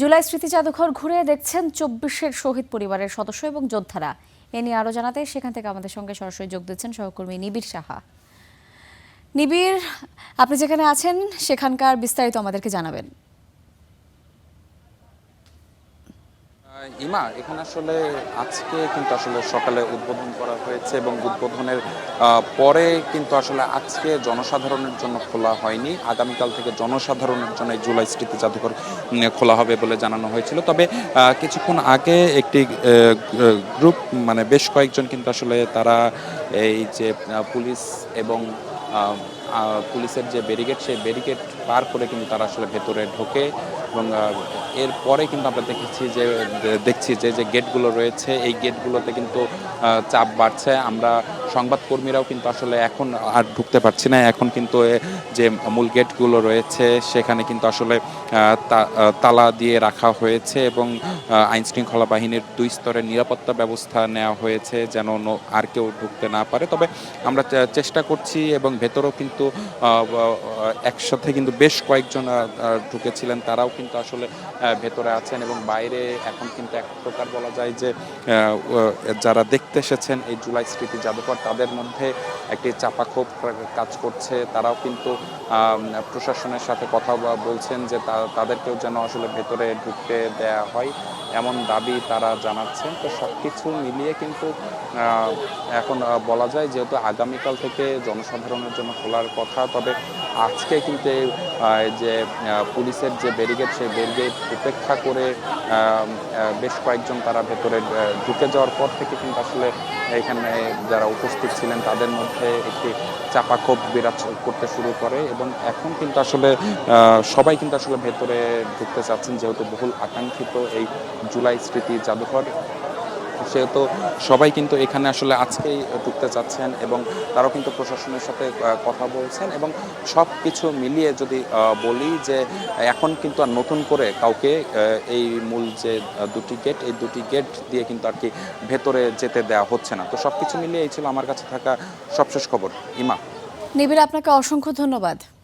জুলাই স্মৃতি জাদুঘর ঘুরে দেখছেন ২৪-এর শহীদ পরিবারের সদস্য এবং যোদ্ধারা। এ নিয়ে আরও জানাতে সেখান থেকে আমাদের সঙ্গে সরাসরি যোগ দিচ্ছেন সহকর্মী নিবিড় সাহা। নিবিড়, আপনি যেখানে আছেন সেখানকার বিস্তারিত আমাদেরকে জানাবেন। ইমা, এখানে আসলে আজকে কিন্তু আসলে সকালে উদ্বোধন করা হয়েছে এবং উদ্বোধনের পরে কিন্তু আসলে আজকে জনসাধারণের জন্য খোলা হয়নি। আগামীকাল থেকে জনসাধারণের জন্য এই জুলাই স্মৃতি জাদুঘর খোলা হবে বলে জানানো হয়েছিল। তবে কিছুক্ষণ আগে একটি গ্রুপ, মানে বেশ কয়েকজন কিন্তু আসলে তারা এই যে পুলিশ এবং পুলিশের যে ব্যারিকেড, সেই ব্যারিকেড পার করে কিন্তু তারা আসলে ভেতরে ঢোকে এবং এরপরে কিন্তু আমরা দেখছি যে গেটগুলো রয়েছে, এই গেটগুলোতে কিন্তু চাপ বাড়ছে। আমরা সংবাদকর্মীরাও কিন্তু আসলে এখন আর ঢুকতে পারছি না। এখন কিন্তু যে মূল গেটগুলো রয়েছে সেখানে কিন্তু আসলে তালা দিয়ে রাখা হয়েছে এবং আইনশৃঙ্খলা বাহিনীর ২ স্তরের নিরাপত্তা ব্যবস্থা নেওয়া হয়েছে যেন আর কেউ ঢুকতে না পারে। তবে আমরা চেষ্টা করছি এবং ভেতরেও কিন্তু একসাথে কিন্তু বেশ কয়েকজন ঢুকেছিলেন, তারাও কিন্তু আসলে ভেতরে আছেন এবং বাইরে এখন কিন্তু এক প্রকার বলা যায় যে যারা দেখতে এসেছেন এই জুলাই স্মৃতি জাদুঘর, তাদের মধ্যে একটি চাপা ক্ষোভ কাজ করছে। তারাও কিন্তু প্রশাসনের সাথে কথা বলছেন যে তাদেরকেও যেন আসলে ভেতরে ঢুকতে দেয়া হয়, এমন দাবি তারা জানাচ্ছেন। তো সব কিছু মিলিয়ে কিন্তু এখন বলা যায় যেহেতু আগামীকাল থেকে জনসাধারণের জন্য খোলার কথা, তবে আজকে কিন্তু যে পুলিশের যে ব্যারিকেড, সেই ব্যারিকেড উপেক্ষা করে বেশ কয়েকজন তারা ভেতরে ঢুকে যাওয়ার পর থেকে কিন্তু আসলে এখানে যারা উপস্থিত ছিলেন তাদের মধ্যে একটি চাপা ক্ষোভ বিরাজ করতে শুরু করে এবং এখন কিন্তু আসলে সবাই কিন্তু আসলে ভেতরে ঢুকতে চাচ্ছেন, যেহেতু বহুল আকাঙ্ক্ষিত এই জুলাই স্মৃতি জাদুঘর, সেহেতু সবাই কিন্তু এখানে আসলে আজকেই ঢুকতে চাচ্ছেন এবং তারাও কিন্তু প্রশাসনের সাথে কথা বলছেন। এবং সব কিছু মিলিয়ে যদি বলি যে এখন কিন্তু আর নতুন করে কাউকে এই মূল যে এই দুটি গেট দিয়ে কিন্তু আর কি ভেতরে যেতে দেওয়া হচ্ছে না। তো সব কিছু মিলিয়ে এই ছিল আমার কাছে থাকা সবশেষ খবর। ইমা। নিবিড়, আপনাকে অসংখ্য ধন্যবাদ।